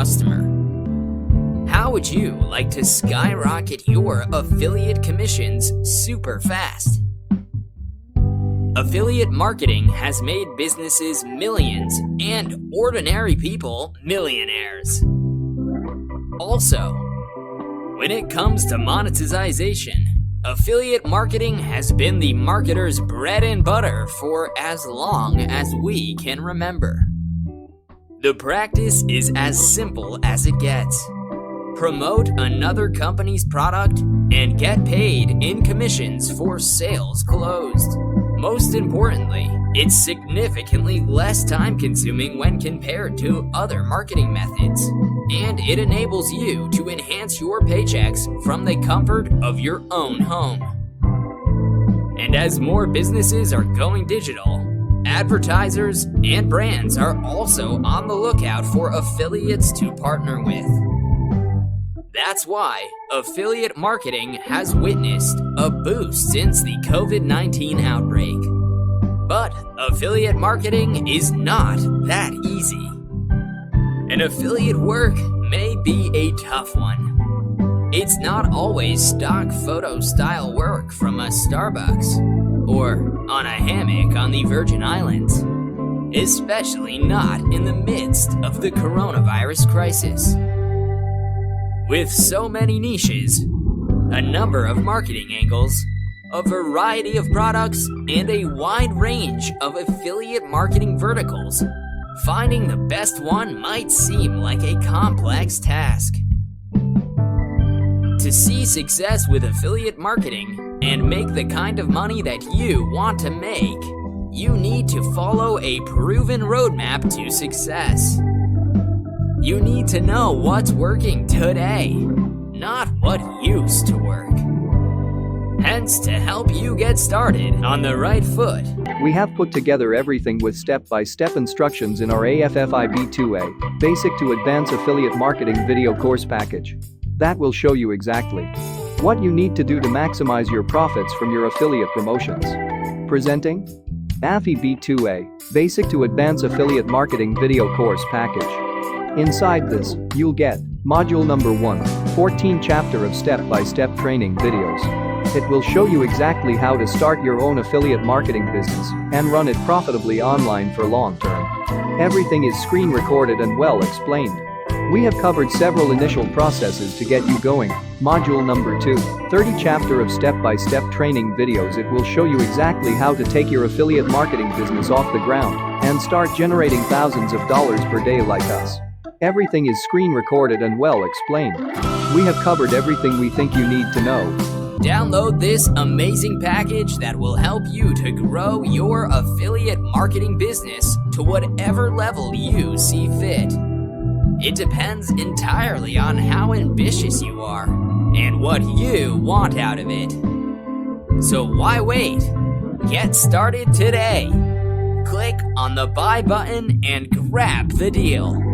customer. How would you like to skyrocket your affiliate commissions super fast? Affiliate marketing has made businesses millions and ordinary people millionaires. Also, when it comes to monetization, affiliate marketing has been the marketer's bread and butter for as long as we can remember. The practice is as simple as it gets. Promote another company's product and get paid in commissions for sales closed. Most importantly, it's significantly less time-consuming when compared to other marketing methods, and it enables you to enhance your paychecks from the comfort of your own home. And as more businesses are going digital, advertisers and brands are also on the lookout for affiliates to partner with. That's why affiliate marketing has witnessed a boost since the COVID-19 outbreak. But affiliate marketing is not that easy. And affiliate work may be a tough one. It's not always stock photo style work from a Starbucks or on a hammock on the Virgin Islands, especially not in the midst of the coronavirus crisis. With so many niches, a number of marketing angles, a variety of products, and a wide range of affiliate marketing verticals, finding the best one might seem like a complex task. To see success with affiliate marketing and make the kind of money that you want to make, you need to follow a proven roadmap to success. You need to know what's working today, not what used to work. Hence, to help you get started on the right foot, we have put together everything with step-by-step instructions in our AFFI B2A, Basic to Advanced Affiliate Marketing video course package. That will show you exactly what you need to do to maximize your profits from your affiliate promotions. Presenting AFFI B2A, Basic to Advanced Affiliate Marketing video course package. Inside this, you'll get Module Number 1, 14 chapter of step-by-step training videos. It will show you exactly how to start your own affiliate marketing business and run it profitably online for long term. Everything is screen recorded and well explained. We have covered several initial processes to get you going. Module Number 2, 30 chapter of step-by-step training videos. It will show you exactly how to take your affiliate marketing business off the ground and start generating thousands of dollars per day like us. Everything is screen recorded and well explained. We have covered everything we think you need to know. Download this amazing package that will help you to grow your affiliate marketing business to whatever level you see fit. It depends entirely on how ambitious you are and what you want out of it. So why wait? Get started today. Click on the buy button and grab the deal.